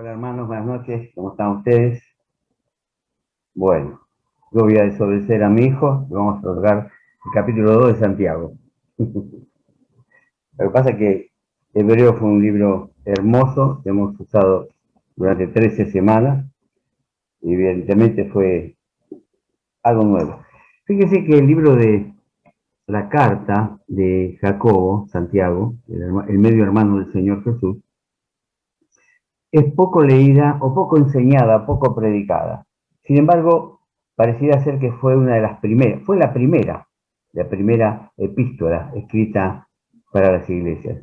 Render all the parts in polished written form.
Hola hermanos, buenas noches, ¿cómo están ustedes? Bueno, yo voy a desobedecer a mi hijo y vamos a tocar el capítulo 2 de Santiago. Lo que pasa es que Hebreo fue un libro hermoso que hemos usado durante 13 semanas y evidentemente fue algo nuevo. Fíjese que el libro de la carta de Jacobo, Santiago, el medio hermano del Señor Jesús, es poco leída o poco enseñada, poco predicada. Sin embargo, pareciera ser que fue una de las primeras, fue la primera epístola escrita para las iglesias.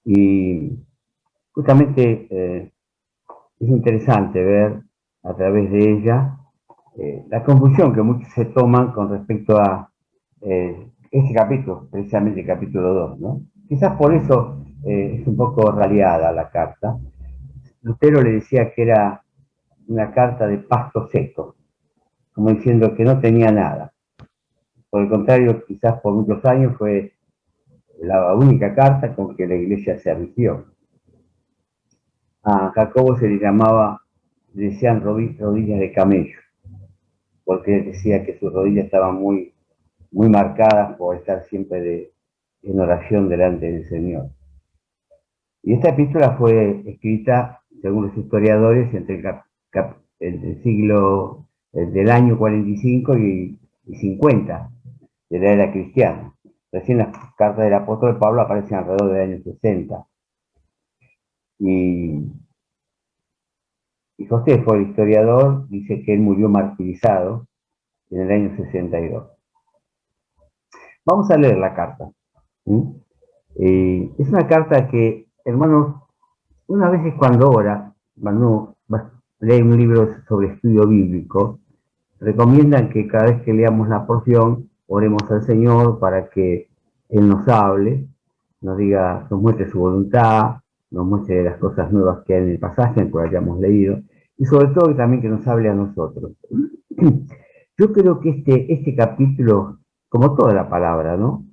Y justamente es interesante ver a través de ella la confusión que muchos se toman con respecto a este capítulo, precisamente el capítulo 2, ¿no? Quizás por eso es un poco raleada la carta. Lutero le decía que era una carta de pasto seco, como diciendo que no tenía nada. Por el contrario, quizás por muchos años fue la única carta con que la iglesia se rigió. A Jacobo se le llamaba, le decían rodillas de camello, porque decía que sus rodillas estaban muy marcadas por estar siempre en oración delante del Señor. Y esta epístola fue escrita, según los historiadores, entre el siglo del año 45 y 50 de la era cristiana. Recién las cartas del apóstol Pablo aparecen alrededor del año 60. Y, y Josefo, el historiador, dice que él murió martirizado en el año 62. Vamos a leer la carta. Es una carta que, hermanos, una vez es cuando ora, cuando lee un libro sobre estudio bíblico, recomiendan que cada vez que leamos la porción, oremos al Señor para que Él nos hable, nos diga, nos muestre su voluntad, nos muestre las cosas nuevas que hay en el pasaje en el cual hayamos leído, y sobre todo también que nos hable a nosotros. Yo creo que este capítulo, como toda la palabra, ¿no?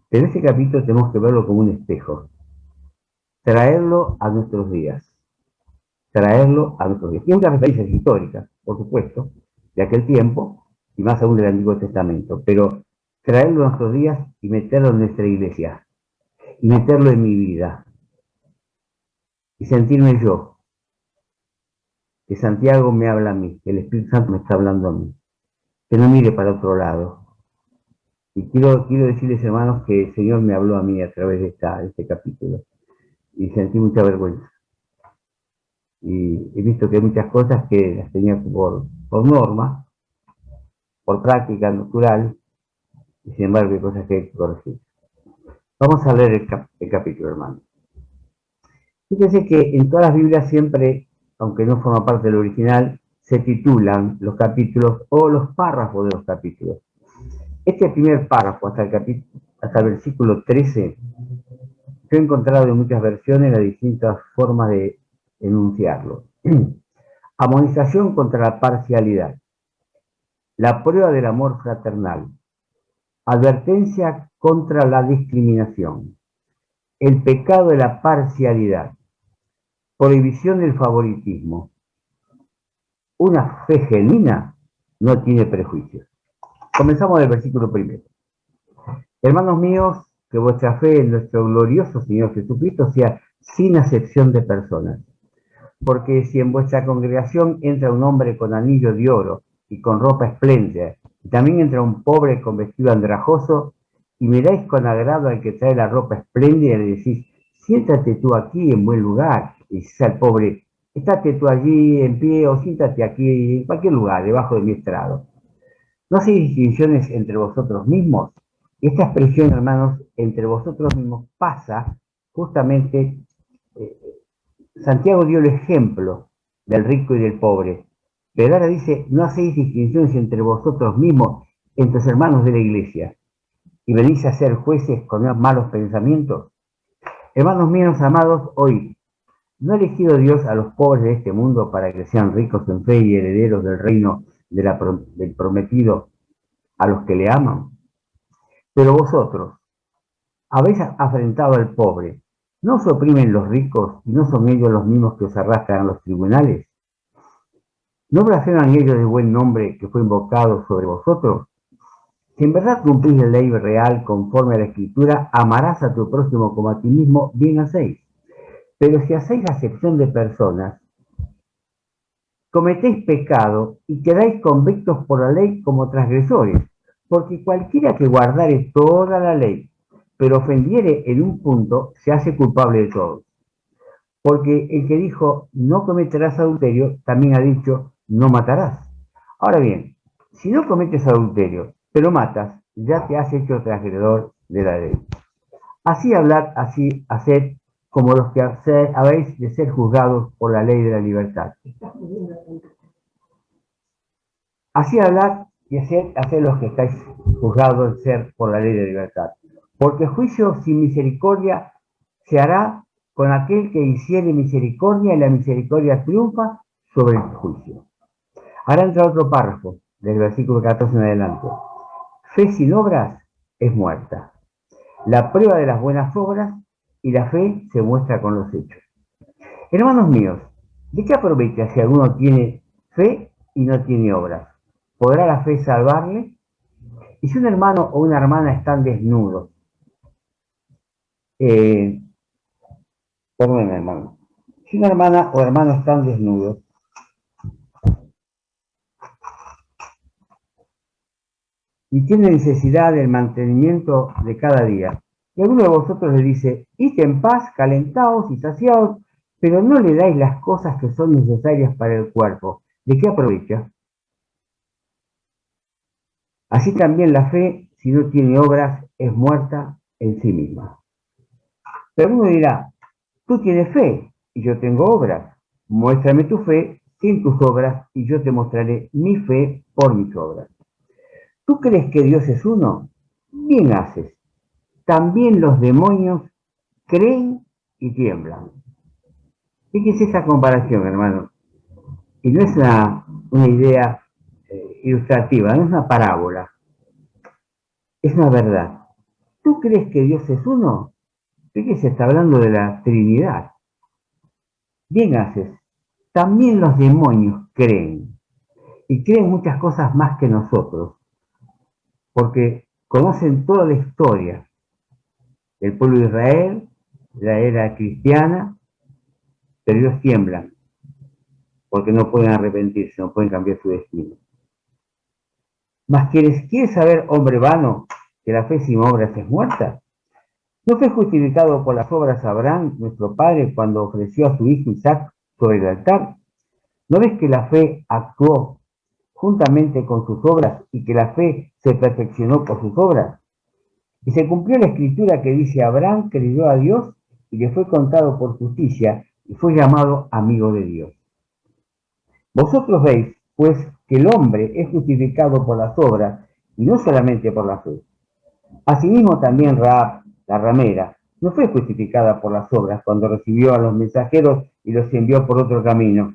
Pero este capítulo tenemos que verlo como un espejo, traerlo a nuestros días, traerlo a nuestros días. Y muchas referencias históricas, por supuesto, de aquel tiempo, y más aún del Antiguo Testamento, pero traerlo a nuestros días y meterlo en nuestra iglesia, y meterlo en mi vida, y sentirme yo, que Santiago me habla a mí, que el Espíritu Santo me está hablando a mí, que no mire para otro lado. Y quiero decirles, hermanos, que el Señor me habló a mí a través de este capítulo, y sentí mucha vergüenza. Y he visto que hay muchas cosas que las tenía por norma, por práctica natural, y sin embargo hay cosas que hay que corregir. Vamos a leer el capítulo, hermano. Fíjense que en todas las Biblias siempre, aunque no forma parte del original, se titulan los capítulos o los párrafos de los capítulos. Este primer párrafo hasta el versículo 13, yo he encontrado en muchas versiones las distintas formas de enunciarlo. Amonestación contra la parcialidad. La prueba del amor fraternal. Advertencia contra la discriminación. El pecado de la parcialidad. Prohibición del favoritismo. Una fe genuina no tiene prejuicios. Comenzamos del versículo primero. Hermanos míos, que vuestra fe en nuestro glorioso Señor Jesucristo sea sin acepción de personas. Porque si en vuestra congregación entra un hombre con anillo de oro y con ropa espléndida, y también entra un pobre con vestido andrajoso, y miráis con agrado al que trae la ropa espléndida y le decís, siéntate tú aquí en buen lugar, y decís al pobre, estate tú allí en pie o siéntate aquí en cualquier lugar, debajo de mi estrado. ¿No hacéis distinciones entre vosotros mismos? Esta expresión, hermanos, entre vosotros mismos pasa justamente, eh, Santiago dio el ejemplo del rico y del pobre, pero ahora dice, no hacéis distinciones entre vosotros mismos, entre los hermanos de la iglesia, y venís a ser jueces con malos pensamientos. Hermanos míos amados, hoy, ¿no ha elegido Dios a los pobres de este mundo para que sean ricos en fe y herederos del reino del prometido a los que le aman? Pero vosotros habéis afrentado al pobre, ¿No os oprimen los ricos y no son ellos los mismos que os arrastran a los tribunales? ¿No blasfeman ellos del buen nombre que fue invocado sobre vosotros? Si en verdad cumplís la ley real conforme a la Escritura, amarás a tu prójimo como a ti mismo, bien hacéis. Pero si hacéis acepción de personas, cometéis pecado y quedáis convictos por la ley como transgresores, porque cualquiera que guardare toda la ley, pero ofendiere en un punto, se hace culpable de todo. Porque el que dijo, no cometerás adulterio, también ha dicho, no matarás. Ahora bien, si no cometes adulterio, pero matas, ya te has hecho transgredor de la ley. Así hablad, así haced, como los que habéis de ser juzgados por la ley de la libertad. Así hablad y haced los que estáis juzgados de ser por la ley de la libertad. Porque juicio sin misericordia se hará con aquel que hiciere misericordia, y la misericordia triunfa sobre el juicio. Ahora entra otro párrafo, del versículo 14 en adelante. Fe sin obras es muerta. La prueba de las buenas obras y la fe se muestra con los hechos. Hermanos míos, ¿de qué aprovecha si alguno tiene fe y no tiene obras? ¿Podrá la fe salvarle? Y si un hermano o una hermana están desnudos, eh, perdón, hermano, si una hermana o hermano están desnudos y tiene necesidad del mantenimiento de cada día, y alguno de vosotros le dice, id en paz, calentaos y saciaos, pero no le dais las cosas que son necesarias para el cuerpo, ¿de qué aprovecha? Así también la fe, si no tiene obras, es muerta en sí misma. Pero uno dirá, tú tienes fe y yo tengo obras. Muéstrame tu fe sin tus obras y yo te mostraré mi fe por mis obras. ¿Tú crees que Dios es uno? Bien haces. También los demonios creen y tiemblan. Fíjese esa comparación, hermano. Y no es una idea ilustrativa, no es una parábola, es una verdad. ¿Tú crees que Dios es uno? Fíjese, está hablando de la Trinidad. Bien haces. También los demonios creen. Y creen muchas cosas más que nosotros. Porque conocen toda la historia del pueblo de Israel, la era cristiana, pero ellos tiemblan. Porque no pueden arrepentirse, no pueden cambiar su destino. Mas ¿quieres saber, hombre vano, que la fe sin obras es muerta? ¿No fue justificado por las obras Abraham, nuestro padre, cuando ofreció a su hijo Isaac sobre el altar? ¿No ves que la fe actuó juntamente con sus obras y que la fe se perfeccionó por sus obras? Y se cumplió la escritura que dice, Abraham creyó a Dios y le fue contado por justicia y fue llamado amigo de Dios. Vosotros veis, pues, que el hombre es justificado por las obras y no solamente por la fe. Asimismo también Rahab, la ramera, no fue justificada por las obras cuando recibió a los mensajeros y los envió por otro camino.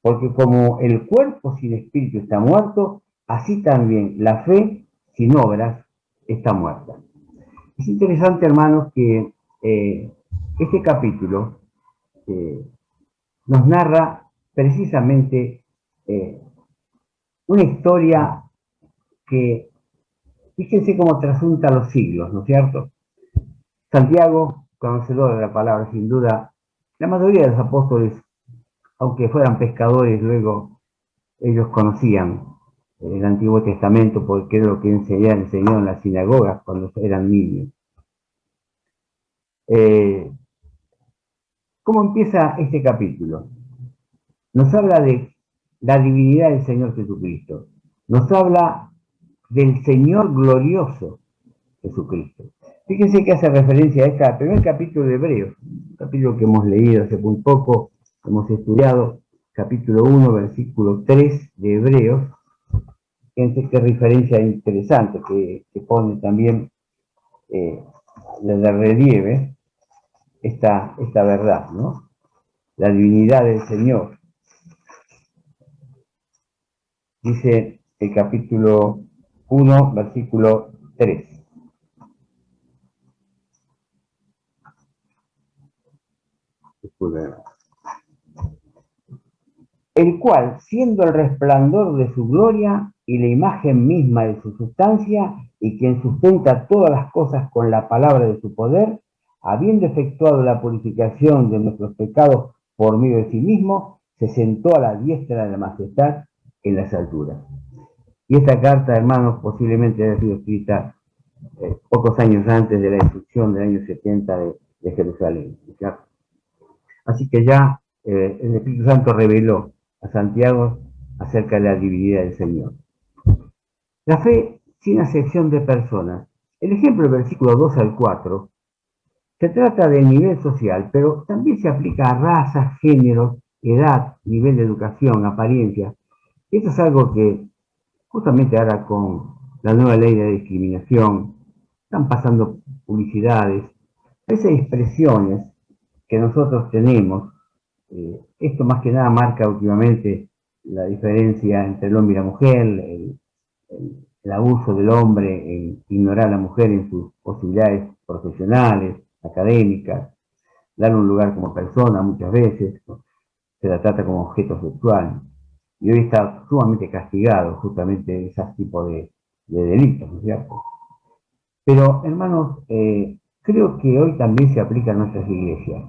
Porque como el cuerpo sin espíritu está muerto, así también la fe sin obras está muerta. Es interesante, hermanos, que este capítulo eh, nos narra precisamente eh, una historia que, fíjense cómo trasunta los siglos, ¿no es cierto? Santiago, conocedor de la palabra, sin duda, la mayoría de los apóstoles, aunque fueran pescadores, luego ellos conocían el Antiguo Testamento porque era lo que enseñaron en las sinagogas cuando eran niños. ¿Cómo empieza este capítulo? Nos habla de la divinidad del Señor Jesucristo. Nos habla del Señor glorioso Jesucristo. Fíjense que hace referencia a este primer capítulo de Hebreos, un capítulo que hemos leído hace muy poco, hemos estudiado, capítulo 1, versículo 3 de Hebreos. Fíjense qué referencia interesante que pone también de relieve esta verdad, ¿no? La divinidad del Señor. Dice el capítulo 1, versículo 3. disculpen, el cual, siendo el resplandor de su gloria y la imagen misma de su sustancia, y quien sustenta todas las cosas con la palabra de su poder, habiendo efectuado la purificación de nuestros pecados por medio de sí mismo, se sentó a la diestra de la majestad en las alturas. Y esta carta, hermanos, posiblemente haya sido escrita pocos años antes de la destrucción del año 70 de Jerusalén. ¿Cierto? Así que ya el Espíritu Santo reveló a Santiago acerca de la divinidad del Señor. La fe sin acepción de personas. El ejemplo del versículo 2 al 4 se trata del nivel social, pero también se aplica a razas, géneros, edad, nivel de educación, apariencia. Esto es algo que justamente ahora con la nueva ley de discriminación están pasando publicidades, esas expresiones que nosotros tenemos. Esto más que nada marca últimamente la diferencia entre el hombre y la mujer, el abuso del hombre en ignorar a la mujer en sus posibilidades profesionales, académicas, darle un lugar como persona muchas veces, ¿no? Se la trata como objeto sexual. Y hoy está sumamente castigado justamente ese tipo de delitos, ¿no es cierto? Pero, hermanos, creo que hoy también se aplica en nuestras iglesias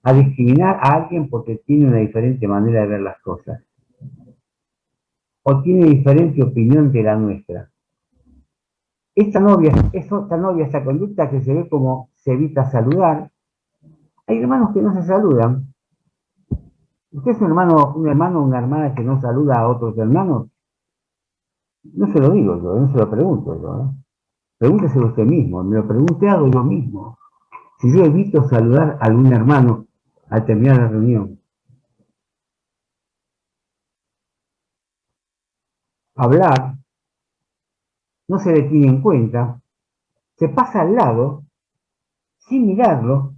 a discriminar a alguien porque tiene una diferente manera de ver las cosas o tiene diferente opinión de la nuestra. Esta novia, esta conducta que se ve como se evita saludar. Hay hermanos que no se saludan. ¿Usted es un hermano o una hermana que no saluda a otros hermanos? No se lo digo yo, no se lo pregunto yo. Pregúnteselo usted mismo, me lo pregunté hago yo mismo. Si yo evito saludar a algún hermano al terminar la reunión, hablar, no se le tiene en cuenta, se pasa al lado, sin mirarlo,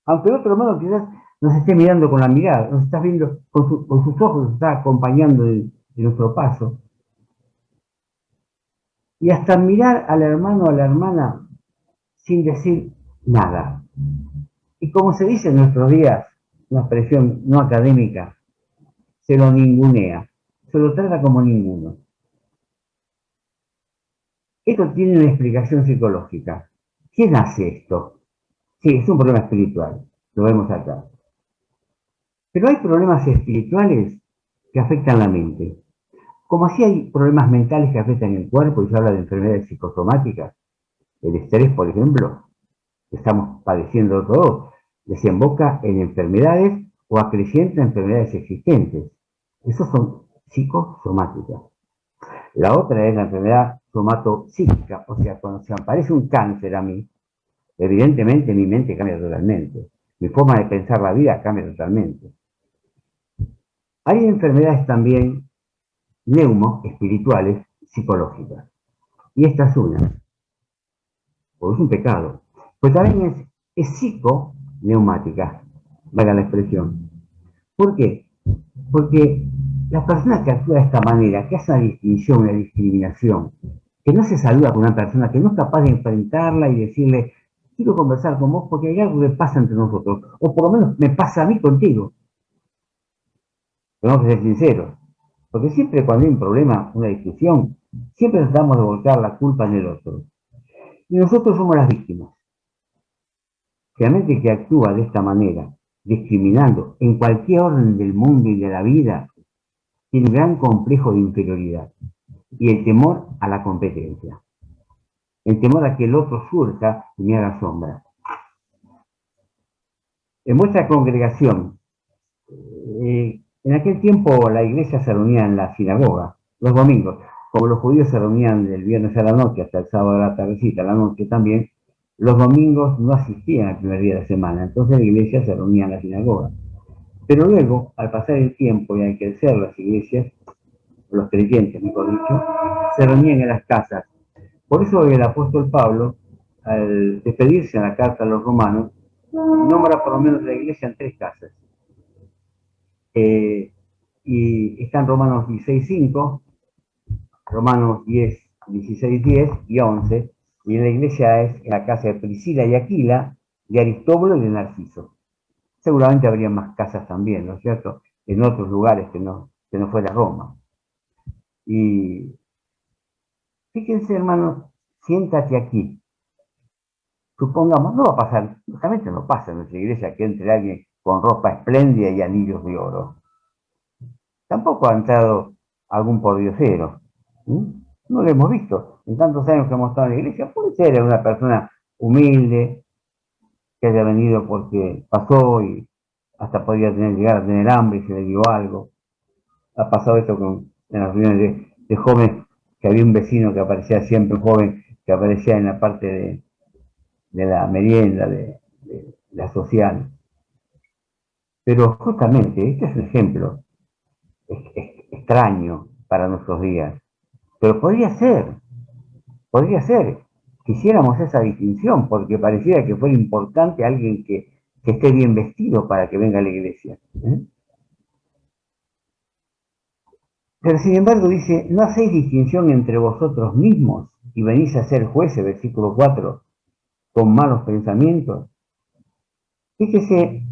aunque el otro hermano quizás nos esté mirando con la mirada, nos está viendo con sus ojos, nos está acompañando en nuestro paso. Y hasta mirar al hermano o a la hermana sin decir nada. Y como se dice en nuestros días, una expresión no académica, se lo ningunea, se lo trata como ninguno. Esto tiene una explicación psicológica. ¿Quién hace esto? Sí, es un problema espiritual, lo vemos acá. Pero hay problemas espirituales que afectan la mente. Como así hay problemas mentales que afectan el cuerpo, y se habla de enfermedades psicosomáticas, el estrés, por ejemplo, que estamos padeciendo todos, desemboca en enfermedades o acrecienta enfermedades existentes. Esos son psicosomáticas. La otra es la enfermedad somatopsíquica, o sea, cuando se aparece un cáncer a mí, evidentemente mi mente cambia totalmente. Mi forma de pensar la vida cambia totalmente. Hay enfermedades también espirituales, psicológicas. Y esta es una, porque es un pecado. Pues también es psiconeumática, valga la expresión. ¿Por qué? Porque las personas que actúan de esta manera, que hacen una distinción, una discriminación, que no se saluda con una persona, que no es capaz de enfrentarla y decirle, quiero conversar con vos porque hay algo que pasa entre nosotros, o por lo menos me pasa a mí contigo. Tenemos que ser sinceros, porque siempre cuando hay un problema, una discusión, siempre tratamos de volcar la culpa en el otro. Y nosotros somos las víctimas. Realmente que actúa de esta manera, discriminando en cualquier orden del mundo y de la vida, tiene un gran complejo de inferioridad y el temor a la competencia, el temor a que el otro surja y me haga sombra. En vuestra congregación, en aquel tiempo la iglesia se reunía en la sinagoga los domingos, como los judíos se reunían del viernes a la noche hasta el sábado a la tardecita, a la noche también. Los domingos no asistían al primer día de la semana, entonces la iglesia se reunía en la sinagoga. Pero luego, al pasar el tiempo y al crecer las iglesias, los creyentes, mejor dicho, se reunían en las casas. Por eso el apóstol Pablo, al despedirse en la carta a los romanos, nombra por lo menos la iglesia en 3 casas. Y están Romanos 16:5, Romanos 10, 16, 10 y 11. Y en la iglesia es en la casa de Priscila y Aquila, de Aristóbulo y de Narciso. Seguramente habría más casas también, ¿no es cierto?, en otros lugares que no fuera Roma. Y fíjense, hermanos, siéntate aquí. Supongamos, no va a pasar, justamente no pasa en nuestra iglesia que entre alguien con ropa espléndida y anillos de oro. Tampoco ha entrado algún pordiosero. No lo hemos visto. En tantos años que hemos estado en la iglesia, puede ser una persona humilde, que haya venido porque pasó y hasta podía llegar a tener hambre y se le dio algo. Ha pasado esto en las reuniones de jóvenes, que había un vecino que aparecía siempre, un joven que aparecía en la parte de la merienda, de la social. Pero justamente este es un ejemplo extraño para nuestros días. Pero podría ser, quisiéramos esa distinción, porque pareciera que fuera importante alguien que esté bien vestido para que venga a la iglesia. Pero sin embargo dice, no hacéis distinción entre vosotros mismos y venís a ser jueces, versículo 4, con malos pensamientos. Fíjese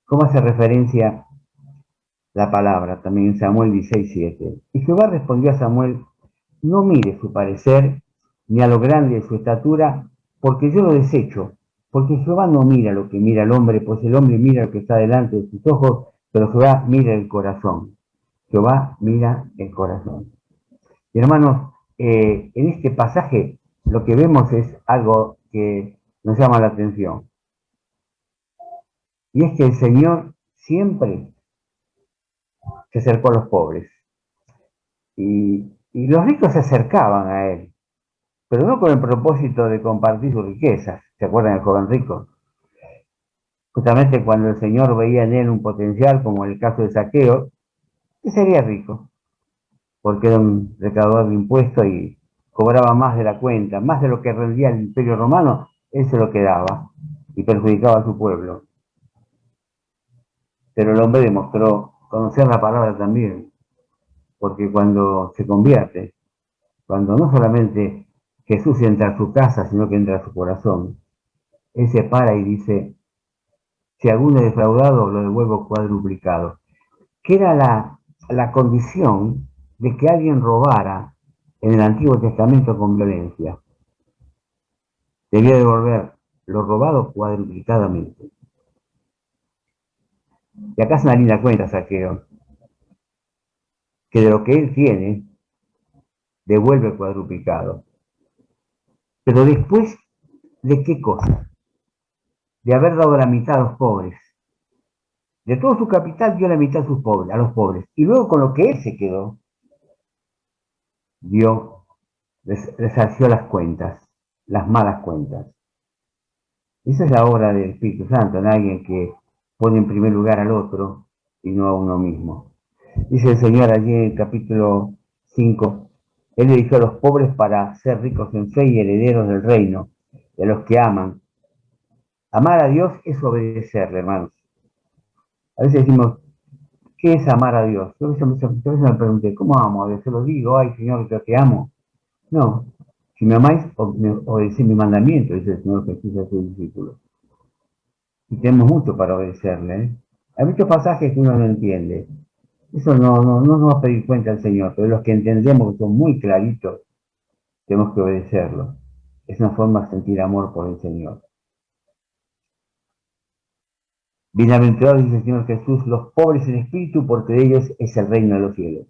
cómo hace referencia la palabra también en Samuel 16:7. Y Jehová respondió a Samuel, no mire su parecer, ni a lo grande de su estatura, porque yo lo desecho. Porque Jehová no mira lo que mira el hombre, pues el hombre mira lo que está delante de sus ojos, pero Jehová mira el corazón. Jehová mira el corazón. Y hermanos, en este pasaje lo que vemos es algo que nos llama la atención. Y es que el Señor siempre se acercó a los pobres. Y los ricos se acercaban a Él, pero no con el propósito de compartir sus riquezas. ¿Se acuerdan del joven rico? Justamente cuando el Señor veía en él un potencial, como en el caso de Zaqueo, que sería rico, porque era un recaudador de impuestos y cobraba más de la cuenta, más de lo que rendía el Imperio Romano, él se lo quedaba y perjudicaba a su pueblo. Pero el hombre demostró conocer la palabra también, porque cuando se convierte, cuando no solamente Jesús entra a su casa, sino que entra a su corazón, él se para y dice, si alguno es defraudado, lo devuelvo cuadruplicado. Que era la condición de que alguien robara en el Antiguo Testamento con violencia. Debía devolver lo robado cuadruplicadamente. Y acá es una linda cuenta, Saqueo, que de lo que él tiene, devuelve cuadruplicado. Pero después, ¿de qué cosa? De haber dado la mitad a los pobres. De todo su capital dio la mitad a los pobres. Y luego con lo que él se quedó, resarció las cuentas, las malas cuentas. Esa es la obra del Espíritu Santo, en alguien que pone en primer lugar al otro y no a uno mismo. Dice el Señor allí en el capítulo 5, Él eligió a los pobres para ser ricos en fe y herederos del reino, de los que aman. Amar a Dios es obedecerle, hermanos. A veces decimos, ¿qué es amar a Dios? Yo a veces me pregunté, ¿cómo amo a Dios? Yo lo digo, ay Señor, yo te amo. No, si me amáis, obedeced mi mandamiento, dice el Señor Jesús a sus discípulos. Y tenemos mucho para obedecerle. Hay muchos pasajes que uno no entiende. Eso no nos va a pedir cuenta el Señor, pero los que entendemos que son muy claritos, tenemos que obedecerlo. Es una forma de sentir amor por el Señor. Bienaventurados, dice el Señor Jesús, los pobres en espíritu, porque de ellos es el reino de los cielos.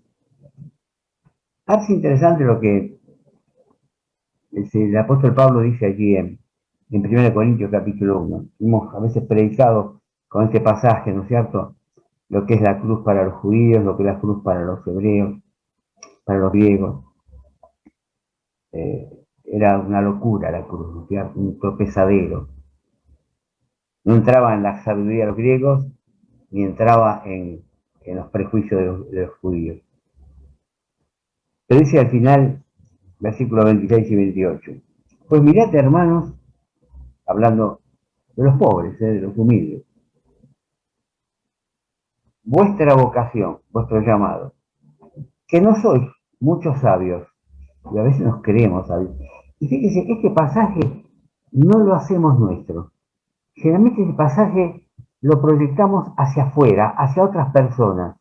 Es interesante lo que el apóstol Pablo dice allí en 1 Corintios capítulo 1. Hemos a veces predicado con este pasaje, ¿no es cierto?, lo que es la cruz para los judíos, lo que es la cruz para los hebreos, para los griegos. Era una locura la cruz, ¿no es cierto?, un tropezadero. No entraba en la sabiduría de los griegos, ni entraba en los prejuicios de los judíos. Pero dice al final, versículos 26 y 28, pues mirad, hermanos, hablando de los pobres, de los humildes, vuestra vocación, vuestro llamado, que no sois muchos sabios, y a veces nos creemos sabios. Y fíjese, este pasaje no lo hacemos nuestro. Generalmente ese pasaje lo proyectamos hacia afuera, hacia otras personas,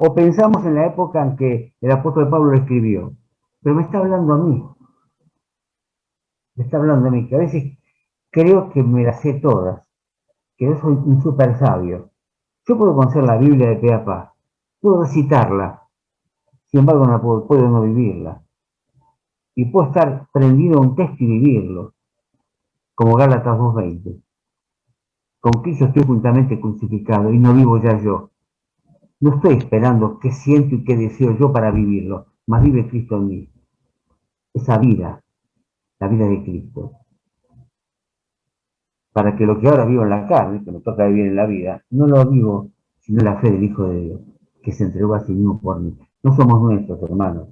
o pensamos en la época en que el apóstol Pablo lo escribió, pero me está hablando a mí, me está hablando a mí, que a veces creo que me las sé todas, que yo soy un súper sabio. Yo puedo conocer la Biblia de pe a pa, puedo recitarla, sin embargo no puedo no vivirla. Y puedo estar prendido a un texto y vivirlo, como Gálatas 2:20. Con Cristo estoy juntamente crucificado y no vivo ya yo. No estoy esperando qué siento y qué deseo yo para vivirlo, mas vive Cristo en mí. Esa vida, la vida de Cristo. Para que lo que ahora vivo en la carne, que me toca vivir en la vida, no lo vivo sino la fe del Hijo de Dios, que se entregó a sí mismo por mí. No somos nuestros, hermanos.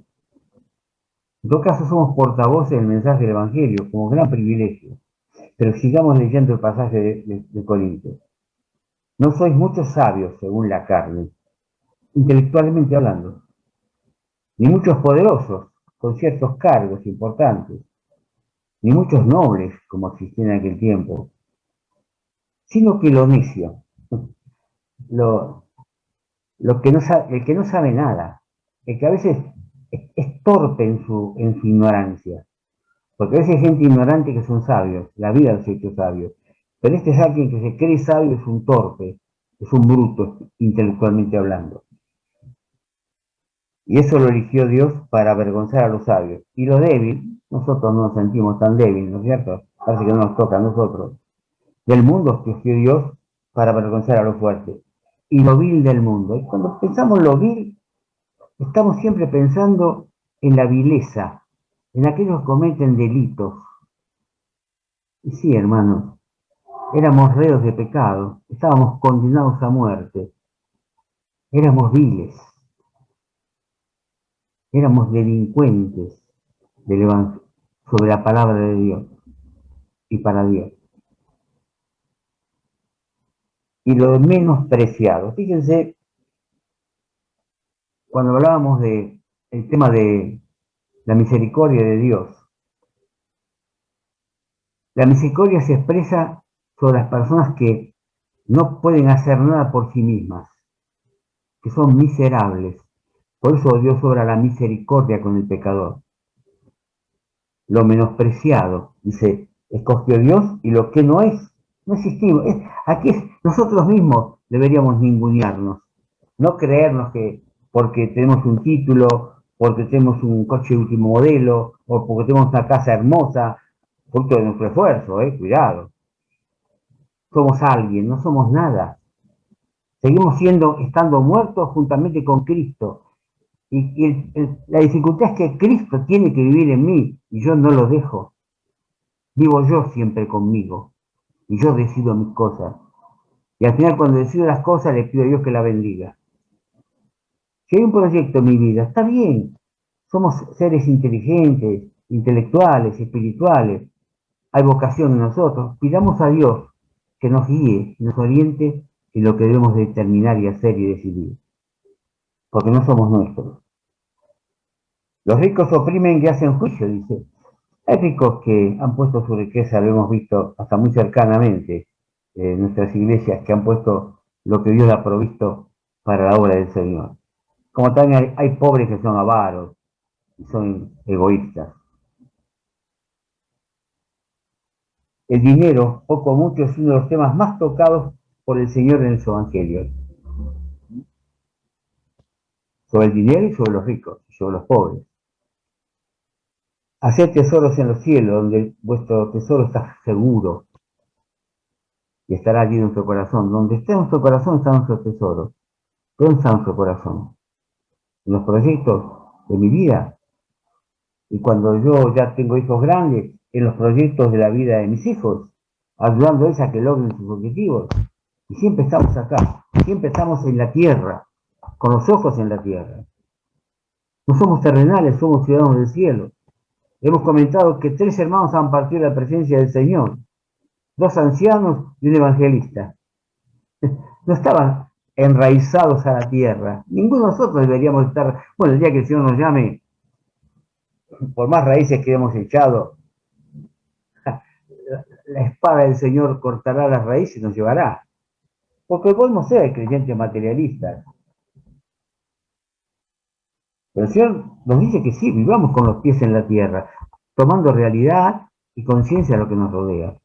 En todo caso, somos portavoces del mensaje del Evangelio, como gran privilegio. Pero sigamos leyendo el pasaje de Corintios. No sois muchos sabios según la carne, intelectualmente hablando, ni muchos poderosos con ciertos cargos importantes, ni muchos nobles como existían en aquel tiempo, sino que lo necio, lo, el que no sabe nada, el que a veces es torpe en su ignorancia, porque a veces hay gente ignorante que son sabios, la vida los ha hecho sabios, pero este es alguien que se cree sabio, es un torpe, es un bruto, intelectualmente hablando. Y eso lo eligió Dios para avergonzar a los sabios. Y lo débil, nosotros no nos sentimos tan débiles, ¿no es cierto? Parece que no nos toca a nosotros. Del mundo escogió Dios para avergonzar a los fuertes. Y lo vil del mundo. Y cuando pensamos lo vil, estamos siempre pensando en la vileza, en aquellos que cometen delitos. Y sí, hermanos, éramos reos de pecado, estábamos condenados a muerte, éramos viles, éramos delincuentes del Evangelio, sobre la palabra de Dios y para Dios. Y lo menospreciado. Fíjense, cuando hablábamos de el tema de la misericordia de Dios, la misericordia se expresa sobre las personas que no pueden hacer nada por sí mismas, que son miserables. Por eso Dios obra la misericordia con el pecador. Lo menospreciado, dice, escogió Dios y lo que no es, no existimos. Aquí nosotros mismos deberíamos ningunearnos, no creernos que porque tenemos un título, porque tenemos un coche último modelo, o porque tenemos una casa hermosa, fruto de nuestro esfuerzo, cuidado. Somos alguien, no somos nada. Seguimos estando muertos juntamente con Cristo. La dificultad es que Cristo tiene que vivir en mí y yo no lo dejo. Vivo yo siempre conmigo y yo decido mis cosas. Y al final cuando decido las cosas le pido a Dios que la bendiga. Si hay un proyecto en mi vida, está bien. Somos seres inteligentes, intelectuales, espirituales. Hay vocación en nosotros. Pidamos a Dios que nos guíe, nos oriente en lo que debemos determinar y hacer y decidir. Porque no somos nuestros. Los ricos oprimen y hacen juicio, dice. Hay ricos que han puesto su riqueza, lo hemos visto hasta muy cercanamente en nuestras iglesias, que han puesto lo que Dios ha provisto para la obra del Señor. Como también hay pobres que son avaros y son egoístas. El dinero, poco o mucho, es uno de los temas más tocados por el Señor en su Evangelio. Sobre el dinero y sobre los ricos, y sobre los pobres. Haced tesoros en los cielos, donde vuestro tesoro está seguro y estará allí en nuestro corazón. Donde esté nuestro corazón está nuestro tesoro. ¿Dónde está nuestro corazón? En los proyectos de mi vida. Y cuando yo ya tengo hijos grandes, en los proyectos de la vida de mis hijos, ayudándoles a que logren sus objetivos. Y siempre estamos acá, siempre estamos en la tierra, con los ojos en la tierra. No somos terrenales, somos ciudadanos del cielo. Hemos comentado que 3 hermanos han partido de la presencia del Señor, 2 ancianos y un evangelista. No estaban enraizados a la tierra. Ninguno de nosotros deberíamos estar, bueno, el día que el Señor nos llame, por más raíces que hemos echado, la espada del Señor cortará las raíces y nos llevará. Porque podemos ser creyentes materialistas. Pero el Señor nos dice que sí, vivamos con los pies en la tierra, tomando realidad y conciencia de lo que nos rodea,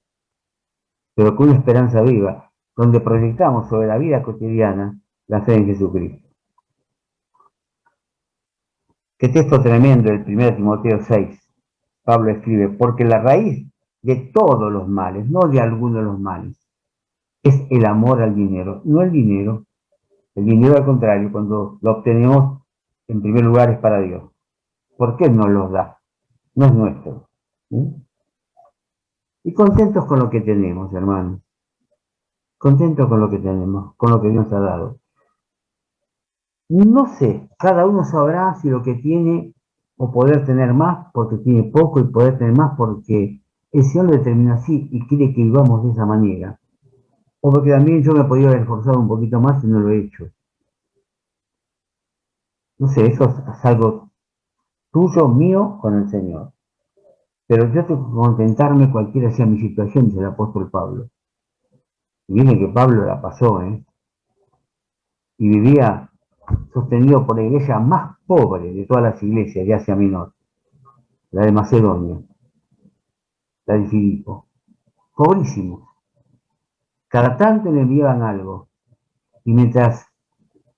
pero con una esperanza viva, donde proyectamos sobre la vida cotidiana la fe en Jesucristo. Qué texto tremendo el 1 Timoteo 6. Pablo escribe, porque la raíz de todos los males, no de algunos de los males, es el amor al dinero, no el dinero. El dinero, al contrario, cuando lo obtenemos, en primer lugar es para Dios. ¿Por qué nos lo da? No es nuestro. ¿Sí? Y contentos con lo que tenemos, hermanos. Contentos con lo que tenemos, con lo que Dios ha dado. No sé, cada uno sabrá si lo que tiene o poder tener más porque tiene poco y poder tener más porque el Señor lo determina así y quiere que vivamos de esa manera. O porque también yo me podría haber esforzado un poquito más y no lo he hecho. No sé, eso es algo tuyo, mío, con el Señor. Pero yo tengo que contentarme cualquiera sea mi situación, dice el apóstol Pablo. Y miren que Pablo la pasó, ¿eh? Y vivía sostenido por la iglesia más pobre de todas las iglesias de Asia Menor, la de Macedonia, la de Filipo. Pobrísimos. Cada tanto le enviaban algo. Y mientras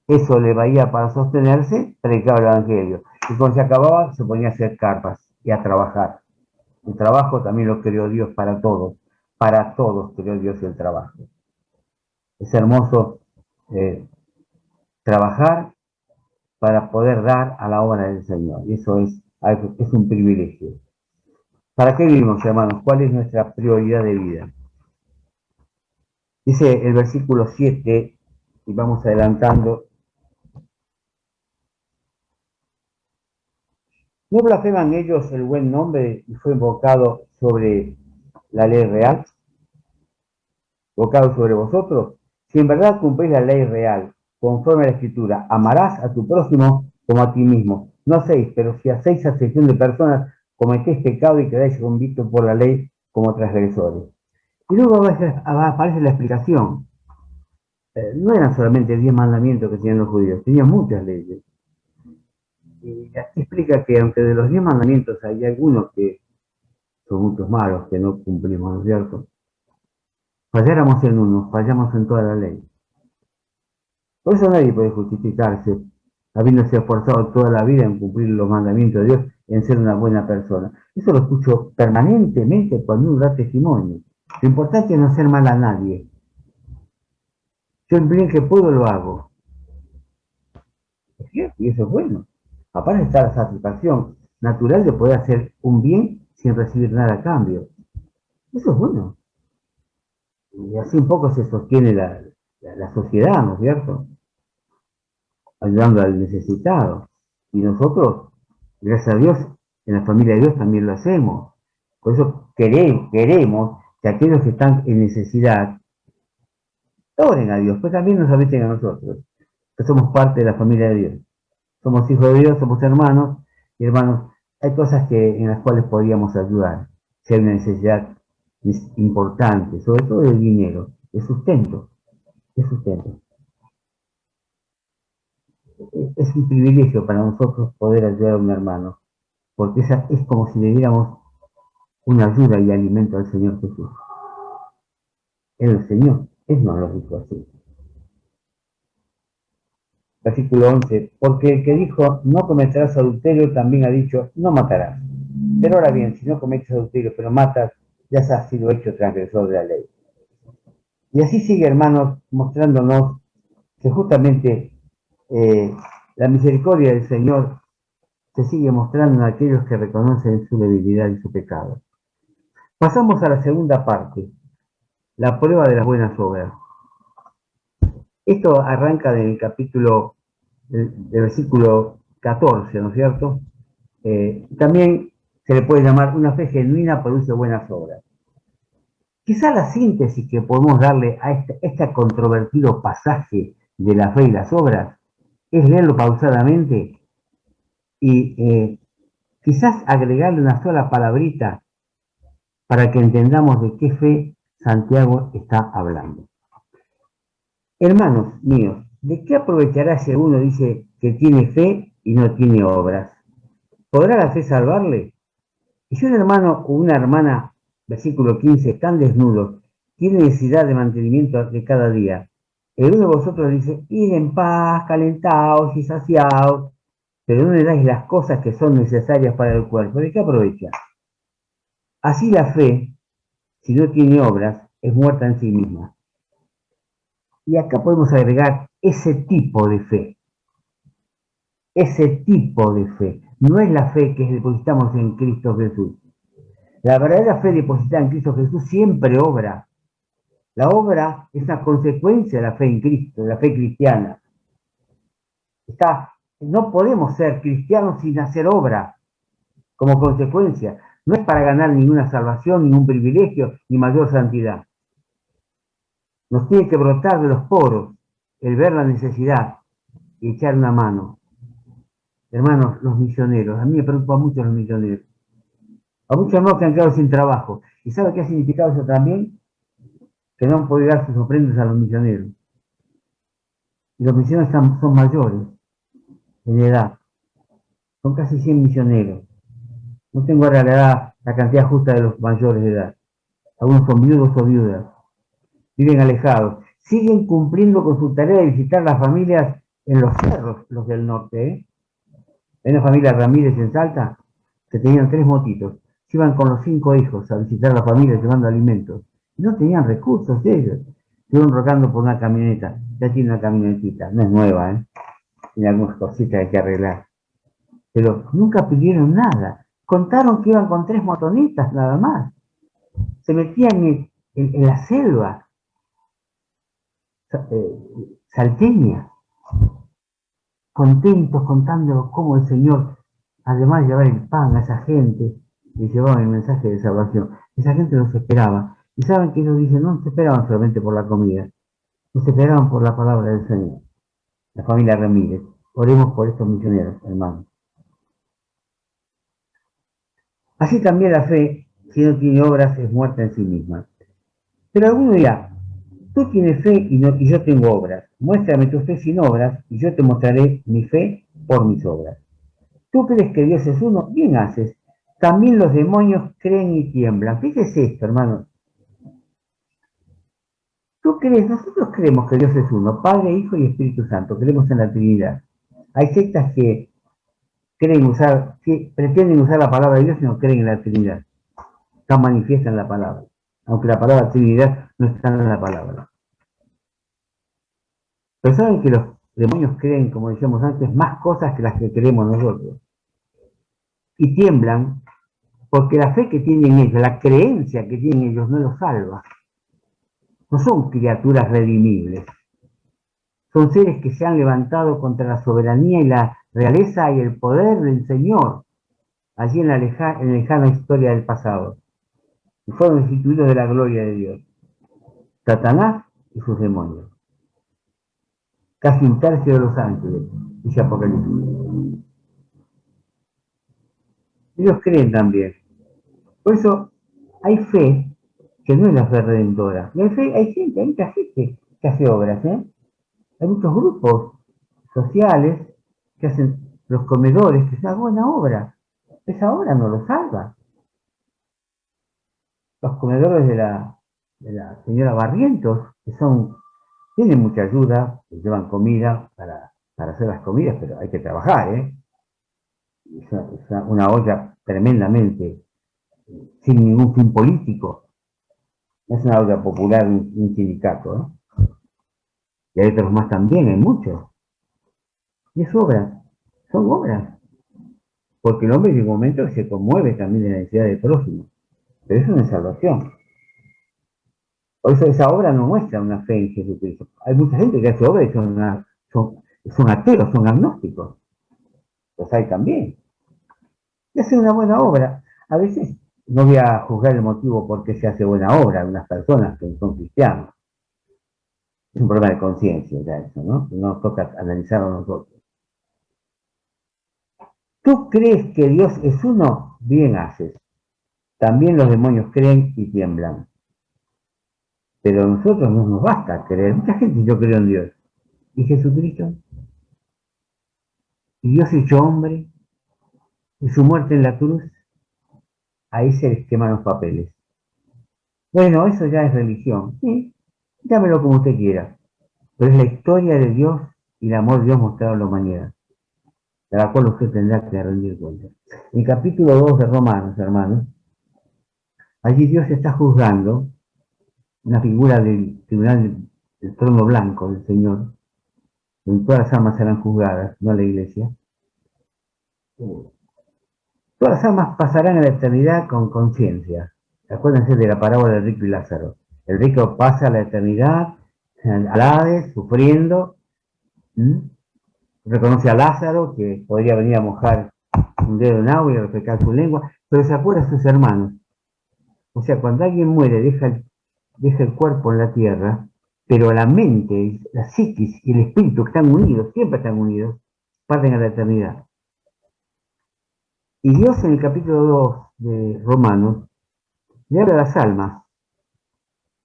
eso le valía para sostenerse, predicaba el Evangelio. Y cuando se acababa, se ponía a hacer carpas y a trabajar. El trabajo también lo creó Dios para todos. Para todos creó Dios el trabajo. Es hermoso eh, trabajar para poder dar a la obra del Señor. Y eso es un privilegio. ¿Para qué vivimos, hermanos? ¿Cuál es nuestra prioridad de vida? Dice el versículo 7, y vamos adelantando. ¿No blasfeman ellos el buen nombre y fue invocado sobre la ley real? ¿Invocado sobre vosotros? Si en verdad cumplís la ley real, conforme a la Escritura, amarás a tu próximo como a ti mismo. No hacéis, pero si hacéis acepción de personas, cometéis pecado y quedáis convictos por la ley como transgresores. Y luego aparece la explicación. No eran solamente 10 mandamientos que tenían los judíos, tenían muchas leyes. Y aquí explica que aunque de los 10 mandamientos hay algunos que son muchos malos, que no cumplimos, ¿no es cierto? Falláramos en uno, fallamos en toda la ley. Por eso nadie puede justificarse, habiéndose esforzado toda la vida en cumplir los mandamientos de Dios, en ser una buena persona. Eso lo escucho permanentemente cuando uno da testimonio. Lo importante es no hacer mal a nadie. Yo el bien que puedo lo hago. Es cierto, y eso es bueno. Aparte está la satisfacción natural de poder hacer un bien sin recibir nada a cambio. Eso es bueno. Y así un poco se sostiene la sociedad, ¿no es cierto? Ayudando al necesitado. Y nosotros, gracias a Dios, en la familia de Dios también lo hacemos. Por eso queremos que aquellos que están en necesidad oren a Dios, pues también nos avisen a nosotros, que somos parte de la familia de Dios. Somos hijos de Dios, somos hermanos, y hermanos, hay cosas en las cuales podríamos ayudar. Si hay una necesidad importante, sobre todo el dinero, de sustento, de sustento. Es un privilegio para nosotros poder ayudar a un hermano, porque esa es como si le diéramos una ayuda y alimento al Señor Jesús. El Señor, Él nos lo dijo así. Versículo 11, porque el que dijo, no cometerás adulterio, también ha dicho, no matarás. Pero ahora bien, si no cometes adulterio, pero matas, ya has sido hecho transgresor de la ley. Y así sigue, hermanos, mostrándonos que justamente la misericordia del Señor se sigue mostrando en aquellos que reconocen su debilidad y su pecado. Pasamos a la segunda parte, la prueba de las buenas obras. Esto arranca del capítulo, del versículo 14, ¿no es cierto? También se le puede llamar una fe genuina produce buenas obras. Quizá la síntesis que podemos darle a este controvertido pasaje de la fe y las obras es leerlo pausadamente y quizás agregarle una sola palabrita para que entendamos de qué fe Santiago está hablando. Hermanos míos, ¿de qué aprovechará si uno dice que tiene fe y no tiene obras? ¿Podrá la fe salvarle? Y si un hermano o una hermana, versículo 15, están desnudos, tiene necesidad de mantenimiento de cada día, el uno de vosotros dice, id en paz, calentaos y saciaos, pero no le dais las cosas que son necesarias para el cuerpo, ¿de qué aprovecha? Así la fe, si no tiene obras, es muerta en sí misma. Y acá podemos agregar ese tipo de fe. Ese tipo de fe. No es la fe que depositamos en Cristo Jesús. La verdadera fe depositada en Cristo Jesús siempre obra. La obra es una consecuencia de la fe en Cristo, de la fe cristiana. No podemos ser cristianos sin hacer obra como consecuencia. No es para ganar ninguna salvación, ningún privilegio, ni mayor santidad. Nos tiene que brotar de los poros el ver la necesidad y echar una mano. Hermanos, los misioneros, a mí me preocupan mucho los misioneros. A muchos hermanos que han quedado sin trabajo. ¿Y sabe qué ha significado eso también? Que no han podido dar sus ofrendas a los misioneros. Y los misioneros son mayores en edad. Son casi 100 misioneros. No tengo ahora la cantidad justa de los mayores de edad. Algunos son viudos o viudas. Viven alejados. Siguen cumpliendo con su tarea de visitar las familias en los cerros, los del norte. Hay una familia Ramírez en Salta que tenían 3 motitos. Se iban con los 5 hijos a visitar a la familia llevando alimentos. No tenían recursos ellos. Estuvieron rogando por una camioneta. Ya tiene una camionetita. No es nueva, ¿eh? Tiene algunas cositas que hay que arreglar. Pero nunca pidieron nada. Contaron que iban con 3 motonetas nada más. Se metían en la selva salteña, contentos contando cómo el Señor, además de llevar el pan a esa gente, les llevaba el mensaje de salvación. Esa gente los esperaba. Y saben que ellos dicen, no se esperaban solamente por la comida, nos esperaban por la palabra del Señor. La familia Ramírez. Oremos por estos misioneros, hermanos. Así también la fe, si no tiene obras, es muerta en sí misma. Pero alguno dirá, tú tienes fe y yo tengo obras. Muéstrame tu fe sin obras y yo te mostraré mi fe por mis obras. ¿Tú crees que Dios es uno? Bien haces. También los demonios creen y tiemblan. Fíjese esto, hermano. ¿Tú crees? Nosotros creemos que Dios es uno, Padre, Hijo y Espíritu Santo. Creemos en la Trinidad. Hay sectas que pretenden usar la palabra de Dios y no creen en la Trinidad. No manifiestan la palabra. Aunque la palabra Trinidad no está en la palabra. Pero saben que los demonios creen, como decíamos antes, más cosas que las que creemos nosotros. Y tiemblan porque la fe que tienen ellos, la creencia que tienen ellos no los salva. No son criaturas redimibles. Son seres que se han levantado contra la soberanía y la realeza y el poder del Señor, allí en la lejana historia del pasado. Y fueron destituidos de la gloria de Dios. Satanás y sus demonios. Casi un tercio de los ángeles, dice Apocalipsis. Ellos creen también. Por eso hay fe que no es la fe redentora. Y hay mucha gente que hace obras, ¿eh? Hay muchos grupos sociales que hacen los comedores, que es una buena obra. Esa obra no lo salva. Los comedores de la señora Barrientos, que tienen mucha ayuda, que llevan comida para hacer las comidas, pero hay que trabajar, ¿eh? Es una olla tremendamente sin ningún fin político. No es una olla popular, un sindicato, ¿eh? Y hay otros más también, hay muchos. Y es obras, son obras. Porque el hombre en un momento se conmueve también de la necesidad del prójimo. Pero eso no es salvación. Por eso esa obra no muestra una fe en Jesucristo. Hay mucha gente que hace obras y son ateos, son agnósticos. Los hay también. Y hace una buena obra. A veces no voy a juzgar el motivo por qué se hace buena obra a unas personas que son cristianos. Es un problema de conciencia ya eso, ¿no? Nos toca analizarlo a nosotros. ¿Tú crees que Dios es uno? Bien haces. También los demonios creen y tiemblan. Pero a nosotros no nos basta creer. Mucha gente yo creo en Dios. ¿Y Jesucristo? ¿Y Dios hecho hombre? ¿Y su muerte en la cruz? Ahí se les queman los papeles. Bueno, eso ya es religión. Sí, llámelo como usted quiera. Pero es la historia de Dios y el amor de Dios mostrado a la humanidad, de la cual usted tendrá que rendir cuenta. En el capítulo 2 de Romanos, hermanos, allí Dios está juzgando una figura del tribunal del trono blanco del Señor, donde todas las almas serán juzgadas, no la iglesia. Todas las almas pasarán a la eternidad con conciencia. Acuérdense de la parábola del rico y Lázaro. El rico pasa a la eternidad, al Hades, sufriendo. Reconoce a Lázaro, que podría venir a mojar un dedo en agua y refrescar su lengua, pero se acuerda a sus hermanos. O sea, cuando alguien muere, deja el cuerpo en la tierra, pero la mente, la psiquis y el espíritu que están unidos, siempre están unidos, parten a la eternidad. Y Dios en el capítulo 2 de Romanos le habla a las almas.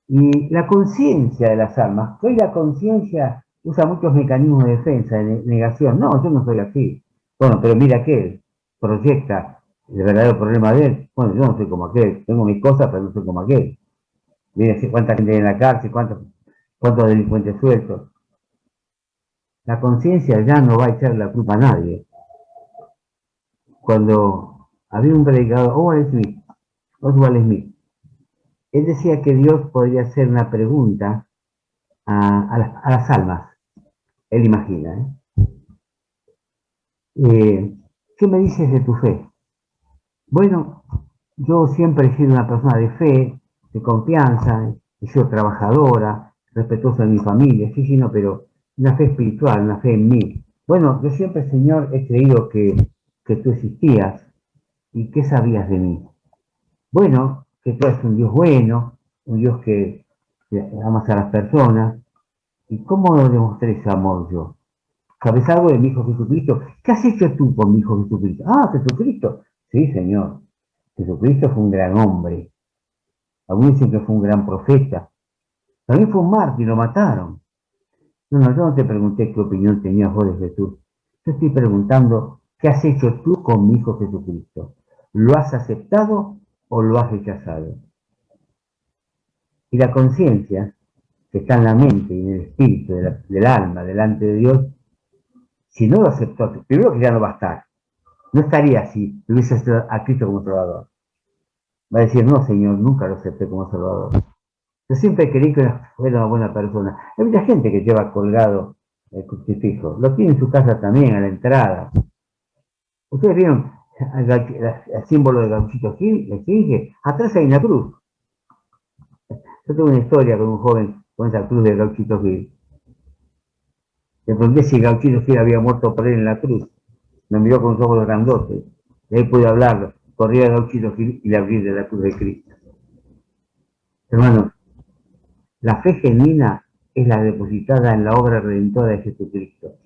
Y la conciencia de las almas, que hoy la conciencia usa muchos mecanismos de defensa, de negación. No, yo no soy así. Bueno, pero mira aquel, proyecta el verdadero problema de él. Bueno, yo no soy como aquel, tengo mis cosas, pero no soy como aquel. Mira cuánta gente hay en la cárcel, cuántos delincuentes sueltos. La conciencia ya no va a echar la culpa a nadie. Cuando había un predicador, Oswald Smith, él decía que Dios podría hacer una pregunta a las almas. Él imagina, ¿qué me dices de tu fe? Bueno, yo siempre he sido una persona de fe, de confianza, he sido trabajadora, respetuosa de mi familia, sí, no, pero una fe espiritual, una fe en mí. Bueno, yo siempre, Señor, he creído que tú existías y qué sabías de mí. Bueno, que tú eres un Dios bueno, un Dios que amas a las personas. ¿Y cómo demostré ese amor yo? ¿Sabes algo de mi Hijo Jesucristo? ¿Qué has hecho tú con mi Hijo Jesucristo? Ah, Jesucristo. Sí, Señor. Jesucristo fue un gran hombre. Algunos dicen que fue un gran profeta. También fue un mártir, lo mataron. No, yo no te pregunté qué opinión tenías vos de Jesús. Yo estoy preguntando, ¿qué has hecho tú con mi Hijo Jesucristo? ¿Lo has aceptado o lo has rechazado? Y la conciencia, que está en la mente y en el espíritu del alma, delante de Dios, si no lo aceptó, primero que ya no va a estar. No estaría si hubiese a Cristo como Salvador. Va a decir, no, Señor, nunca lo acepté como Salvador. Yo siempre creí que era una buena persona. Hay mucha gente que lleva colgado el crucifijo. Lo tiene en su casa también, a la entrada. Ustedes vieron el símbolo de Gauchito Gil, le dije, atrás hay una cruz. Yo tengo una historia con un joven con esa cruz de Gauchito Gil. Le pregunté si Gauchito Gil había muerto por él en la cruz. Me miró con los ojos grandotes. Y ahí pude hablar. Corría Gauchito Gil y le abrí de la cruz de Cristo. Hermanos, la fe genuina es la depositada en la obra redentora de Jesucristo.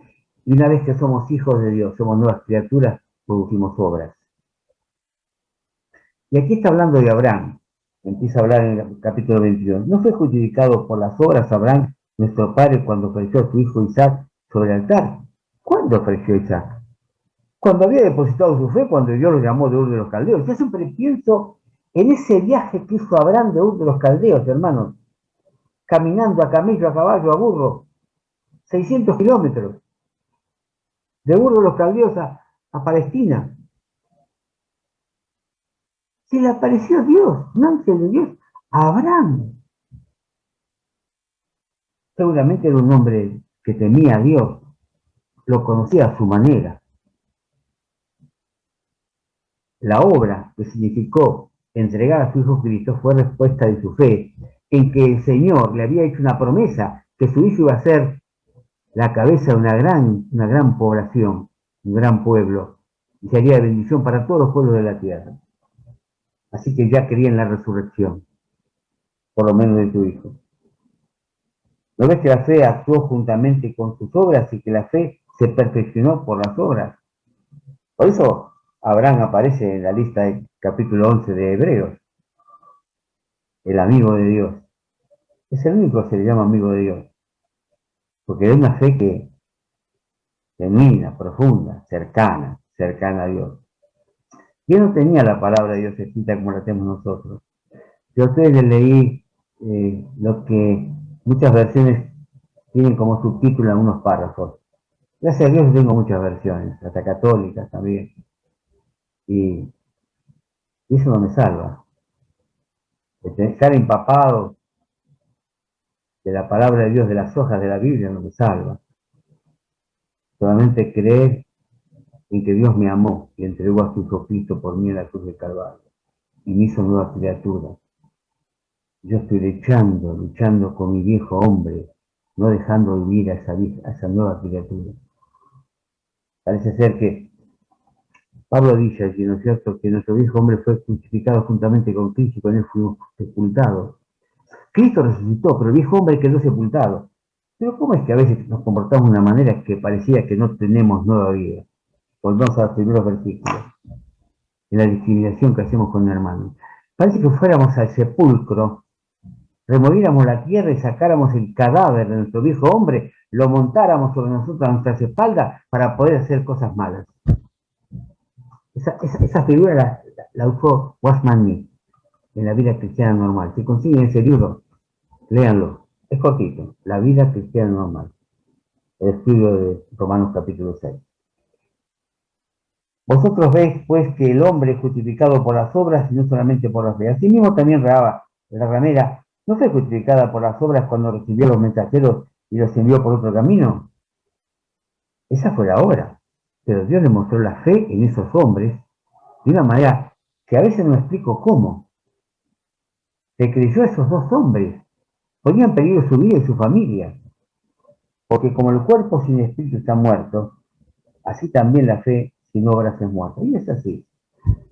Y una vez que somos hijos de Dios, somos nuevas criaturas, producimos obras. Y aquí está hablando de Abraham. Empieza a hablar en el capítulo 22. ¿No fue justificado por las obras Abraham, nuestro padre, cuando ofreció a su hijo Isaac sobre el altar? ¿Cuándo ofreció Isaac? Cuando había depositado su fe, cuando Dios lo llamó de Ur de los Caldeos. Yo siempre pienso en ese viaje que hizo Abraham de Ur de los Caldeos, hermanos. Caminando a camello, a caballo, a burro. 600 kilómetros. De Ur de los Caldeos a Palestina. Se le apareció Dios, un ángel de Dios, a Abraham. Seguramente era un hombre que temía a Dios, lo conocía a su manera. La obra que significó entregar a su Hijo Cristo fue respuesta de su fe, en que el Señor le había hecho una promesa, que su Hijo iba a ser la cabeza de una gran población, un gran pueblo, y sería de bendición para todos los pueblos de la tierra. Así que ya creía en la resurrección, por lo menos de su Hijo. ¿No ves que la fe actuó juntamente con sus obras y que la fe se perfeccionó por las obras? Por eso Abraham aparece en la lista del capítulo 11 de Hebreos. el amigo de Dios. Es el único que se le llama amigo de Dios, porque es una fe que genuina, profunda, cercana a Dios. Yo no tenía la palabra de Dios escrita como la tenemos nosotros. Yo a ustedes les leí lo que muchas versiones tienen como subtítulo algunos párrafos. Gracias a Dios tengo muchas versiones, hasta católicas también. Y eso no me salva. Estar empapado de la palabra de Dios, de las hojas de la Biblia, no me salva. Solamente creer en que Dios me amó y entregó a su Jesucristo por mí en la cruz del Calvario y me hizo nueva criatura. Yo estoy luchando con mi viejo hombre, no dejando vivir a esa nueva criatura. Parece ser que Pablo dice allí, ¿no es cierto?, que nuestro viejo hombre fue crucificado juntamente con Cristo y con él fuimos sepultados. Cristo resucitó, pero el viejo hombre quedó sepultado. Pero ¿cómo es que a veces nos comportamos de una manera que parecía que no tenemos nueva vida? Volvemos a los primeros versículos, en la discriminación que hacemos con un hermano. Parece que fuéramos al sepulcro, removiéramos la tierra y sacáramos el cadáver de nuestro viejo hombre, lo montáramos sobre nosotros a nuestras espaldas para poder hacer cosas malas. Esa figura la usó Watchman Nee en la vida cristiana normal. Si consiguen ese libro, léanlo. Es cortito. La vida cristiana normal. El estudio de Romanos capítulo 6. Vosotros veis, pues, que el hombre es justificado por las obras y no solamente por la fe. Asimismo también Rahab, la ramera, ¿no fue justificada por las obras cuando recibió a los mensajeros y los envió por otro camino? Esa fue la obra. Pero Dios le mostró la fe en esos hombres de una manera que a veces no explico cómo. Se creyó a esos dos hombres. Ponían en peligro su vida y su familia. Porque como el cuerpo sin espíritu está muerto, así también la fe sin obras es muerta. Y es así.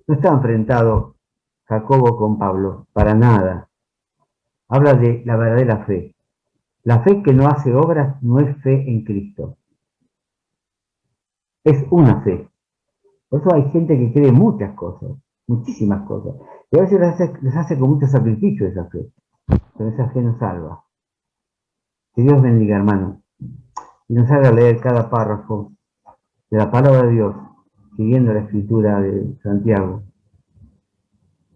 No está enfrentado Jacobo con Pablo, para nada. Habla de la verdadera fe. La fe que no hace obras no es fe en Cristo. Es una fe. Por eso hay gente que cree muchas cosas, muchísimas cosas. Y a veces les hace con mucho sacrificio esa fe. Pero esa fe nos salva. Que Dios bendiga, hermano. Y nos haga leer cada párrafo de la palabra de Dios, siguiendo la escritura de Santiago,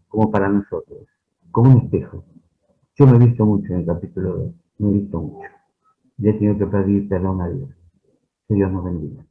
como para nosotros, como un espejo. Yo me he visto mucho en el capítulo 2, me he visto mucho. Y he tenido que pedir perdón a Dios. Que Dios nos bendiga.